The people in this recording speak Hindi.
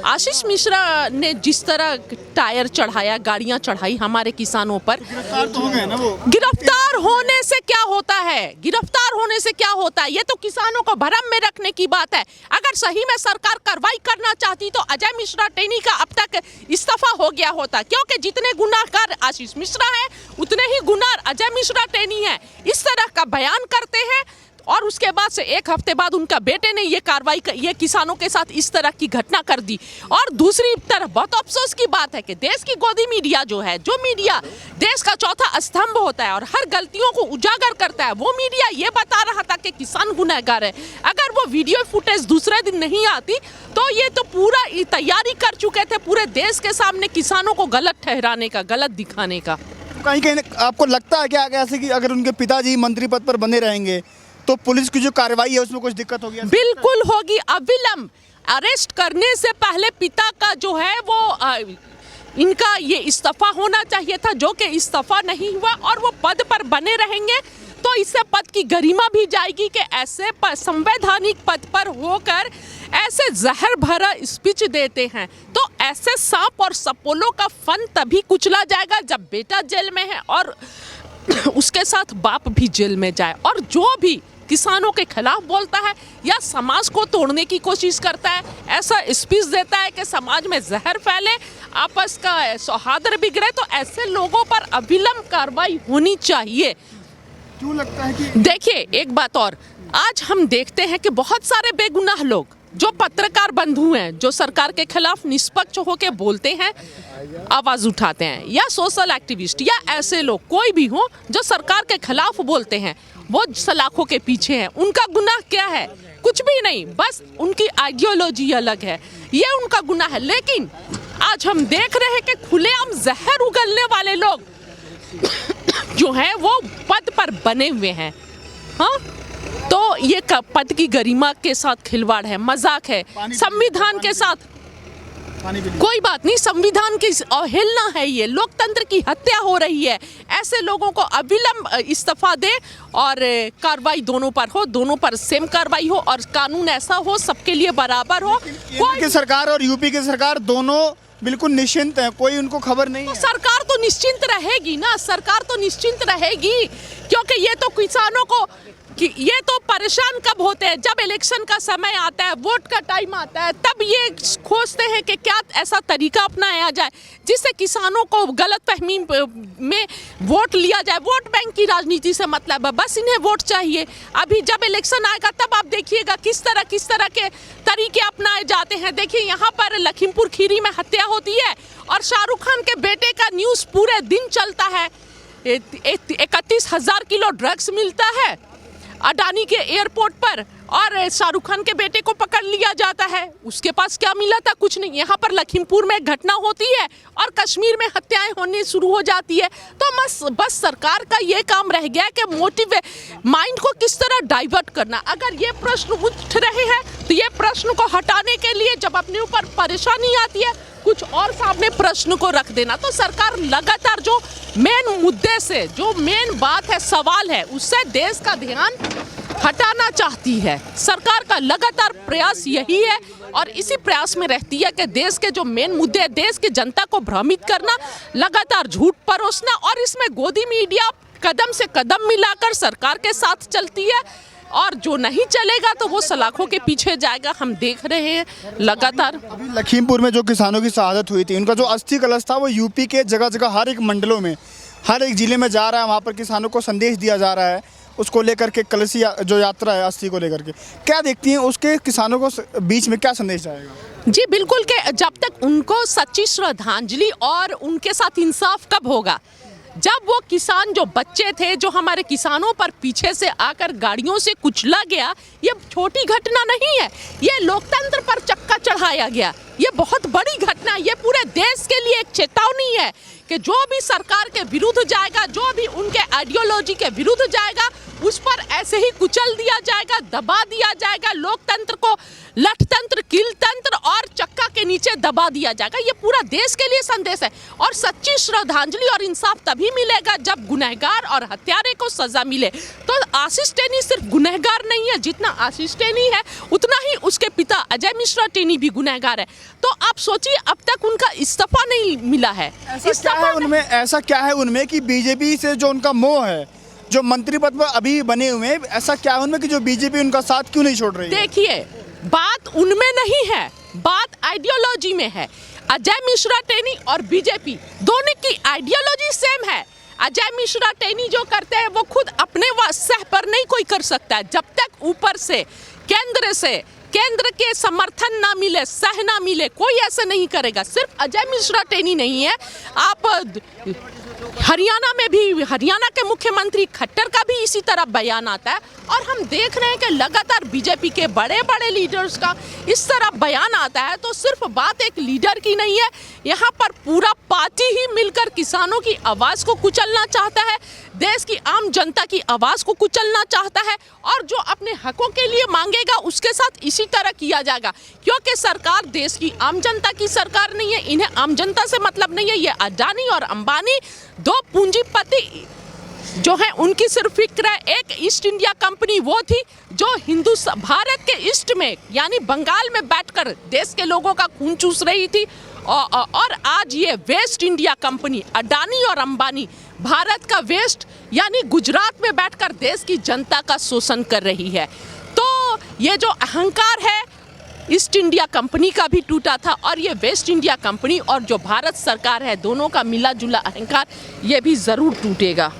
आशीष मिश्रा ने जिस तरह टायर चढ़ाया, गाड़ियां चढ़ाई हमारे किसानों पर, गिरफ्तार तो हो गए ना वो। गिरफ्तार होने से क्या होता है? गिरफ्तार होने से क्या होता है? ये तो किसानों को भरम में रखने की बात है। अगर सही में सरकार कार्रवाई करना चाहती तो अजय मिश्रा टेनी का अब तक इस्तीफा हो गया होता, क्योंकि जितने गुनाहगार आशीष मिश्रा है उतने ही गुनाह अजय मिश्रा टेनी है। इस तरह का बयान करते हैं और उसके बाद से एक हफ्ते बाद उनका बेटे ने ये किसानों के साथ इस तरह की घटना कर दी। और दूसरी तरफ बहुत अफसोस की बात है कि देश की गोदी मीडिया जो है, जो मीडिया देश का चौथा स्तंभ होता है और हर गलतियों को उजागर करता है, वो मीडिया ये बता रहा था कि किसान गुनहगार है। अगर वो वीडियो फुटेज दूसरे दिन नहीं आती तो ये तो पूरा तैयारी कर चुके थे पूरे देश के सामने किसानों को गलत ठहराने का, गलत दिखाने का। कहीं कहीं आपको लगता है क्या ऐसे कि अगर उनके पिताजी मंत्री पद पर बने रहेंगे तो पुलिस की जो कार्रवाई है उसमें कुछ दिक्कत होगी? बिल्कुल होगी। अविलंब अरेस्ट करने से पहले पिता का जो है वो इनका ये इस्तीफा होना चाहिए था, जो कि इस्तीफा नहीं हुआ और वो पद पर बने रहेंगे तो इससे पद की गरिमा भी जाएगी कि ऐसे संवैधानिक पद पर होकर ऐसे जहर भरा स्पीच देते हैं। तो ऐसे सांप और सपोलों का फन तभी कुचला जाएगा जब बेटा जेल में है और उसके साथ बाप भी जेल में जाए। और जो भी किसानों के खिलाफ बोलता है या समाज को तोड़ने की कोशिश करता है, ऐसा स्पीच देता है कि समाज में जहर फैले, आपस का सौहार्द बिगड़े, तो ऐसे लोगों पर अविलंब कार्रवाई होनी चाहिए। क्यों लगता है कि देखिए एक बात और, आज हम देखते हैं कि बहुत सारे बेगुनाह लोग जो पत्रकार बंधु हैं, जो सरकार के खिलाफ निष्पक्ष होकर बोलते हैं, आवाज उठाते हैं, या सोशल एक्टिविस्ट या ऐसे लोग कोई भी हो जो सरकार के खिलाफ बोलते हैं, वो सलाखों के पीछे हैं। उनका गुनाह क्या है? कुछ भी नहीं, बस उनकी आइडियोलॉजी अलग है, ये उनका गुनाह है। लेकिन आज हम देख रहे हैं कि खुलेआम जहर उगलने वाले लोग जो हैं वो पद पर बने हुए हैं। हाँ, तो ये पद की गरिमा के साथ खिलवाड़ है, मजाक है संविधान के साथ। कोई बात नहीं, संविधान की अवहेलना है, ये लोकतंत्र की हत्या हो रही है। ऐसे लोगों को अविलंब इस्तीफा दे और कार्रवाई दोनों पर हो, दोनों पर सेम कार्रवाई हो और कानून ऐसा हो सबके लिए बराबर हो। केंद्र की सरकार और यूपी की सरकार दोनों बिल्कुल निश्चिंत है, कोई उनको खबर नहीं है। सरकार तो निश्चिंत रहेगी ना, सरकार तो निश्चिंत रहेगी, क्योंकि ये तो किसानों को ये तो परेशान कब होते हैं? जब इलेक्शन का समय आता है, वोट का टाइम आता है, तब ये खोजते हैं कि क्या ऐसा तरीका अपनाया जाए जिससे किसानों को गलतफहमी में वोट लिया जाए। वोट बैंक की राजनीति से मतलब है, बस इन्हें वोट चाहिए। अभी जब इलेक्शन आएगा तब आप देखिएगा किस तरह के तरीके अपनाए जाते हैं। देखिए यहाँ पर लखीमपुर खीरी में हत्या होती है और शाहरुख खान के बेटे का न्यूज़ पूरे दिन चलता है। 31,000 किलो ड्रग्स मिलता है अडानी के एयरपोर्ट पर और शाहरुख खान के बेटे को पकड़ लिया जाता है। उसके पास क्या मिला था? कुछ नहीं। यहाँ पर लखीमपुर में घटना होती है और कश्मीर में हत्याएं होने शुरू हो जाती है। तो बस सरकार का ये काम रह गया कि माइंड को किस तरह डाइवर्ट करना। अगर ये प्रश्न उठ रहे हैं तो ये प्रश्न को हटाने के लिए जब अपने ऊपर परेशानी आती है कुछ और सामने प्रश्न को रख देना। तो सरकार लगातार जो मेन मुद्दे से, जो मेन बात है, सवाल है, उससे देश का ध्यान हटाना चाहती है। सरकार का लगातार प्रयास यही है और इसी प्रयास में रहती है कि देश के जो मेन मुद्दे हैं, देश की जनता को भ्रमित करना, लगातार झूठ परोसना, और इसमें गोदी मीडिया कदम से कदम मिलाकर सरकार के साथ चलती है और जो नहीं चलेगा तो वो सलाखों के पीछे जाएगा। हम देख रहे हैं लगातार। अभी लखीमपुर में जो किसानों की शहादत हुई थी, उनका जो अस्थि कलश था वो यूपी के जगह जगह हर एक मंडलों में, हर एक जिले में जा रहा है। वहाँ पर किसानों को संदेश दिया जा रहा है उसको लेकर के, कलशी जो यात्रा है अस्थि को लेकर के। क्या देखती हैं उसके किसानों को बीच में क्या संदेश जाएगा? जी बिल्कुल, के जब तक उनको सच्ची श्रद्धांजलि और उनके साथ इंसाफ कब होगा? जब वो किसान, जो बच्चे थे, जो हमारे किसानों पर पीछे से आकर गाड़ियों से कुचला गया, ये छोटी घटना नहीं है, ये लोकतंत्र पर चक्का चढ़ाया गया, ये बहुत बड़ी घटना, ये पूरे देश के लिए एक चेतावनी है कि जो भी सरकार के विरुद्ध जाएगा, जो भी उनके आइडियोलॉजी के विरुद्ध जाएगा, उस पर ऐसे ही कुचल दिया जाएगा, दबा दिया जाएगा। लोकतंत्र को लठतंत्र, किलतंत्र और चक्का के नीचे दबा दिया जाएगा। ये पूरा देश के लिए संदेश है। और सच्ची श्रद्धांजलि और इंसाफ तभी मिलेगा जब गुनहगार और हत्यारे को सजा मिले। तो आशीष टेनी सिर्फ गुनहगार नहीं है, जितना आशीष टेनी है उतना ही उसके पिता अजय मिश्रा टेनी भी गुनहगार है। तो आप सोचिए, अब तक उनका इस्तीफा नहीं मिला है। ऐसा क्या है उनमें कि बीजेपी से जो उनका मोह है, जो मंत्री पद पर अभी बने हुए हैं, ऐसा क्या है उनमें कि जो बीजेपी उनका साथ क्यों नहीं छोड़ रही है? देखिए, बात उनमें नहीं है, बात आइडियोलॉजी में है। अजय मिश्रा टेनी और बीजेपी दोनों की आइडियोलॉजी सेम है। अजय मिश्रा टेनी जो करते हैं वो खुद अपने सह पर नहीं कोई कर सकता है। जब तक ऊपर से केंद्र के समर्थन ना मिले, सह ना मिले, कोई ऐसा नहीं करेगा। सिर्फ अजय मिश्रा टेनी नहीं है, आप हरियाणा में भी, हरियाणा के मुख्यमंत्री खट्टर का भी इसी तरह बयान आता है। और हम देख रहे हैं कि लगातार बीजेपी के बड़े बड़े लीडर्स का इस तरह बयान आता है। तो सिर्फ बात एक लीडर की नहीं है, यहाँ पर पूरा पार्टी ही मिलकर किसानों की आवाज़ को कुचलना चाहता है, देश की आम जनता की आवाज़ को कुचलना चाहता है। और जो अपने हकों के लिए मांगेगा उसके साथ इसी तरह किया जाएगा। क्योंकि सरकार देश की आम जनता की सरकार नहीं है, इन्हें आम जनता से मतलब नहीं है। ये अडानी और अंबानी दो पूंजीपति जो है, उनकी सिर्फ फिक्र है। एक ईस्ट इंडिया कंपनी वो थी जो भारत के ईस्ट में यानी बंगाल में बैठकर देश के लोगों का खून चूस रही थी। और आज ये वेस्ट इंडिया कंपनी अडानी और अंबानी भारत का वेस्ट यानी गुजरात में बैठकर देश की जनता का शोषण कर रही है। तो ये जो अहंकार है ईस्ट इंडिया कंपनी का भी टूटा था, और ये वेस्ट इंडिया कंपनी और जो भारत सरकार है दोनों का मिला जुला अहंकार ये भी ज़रूर टूटेगा।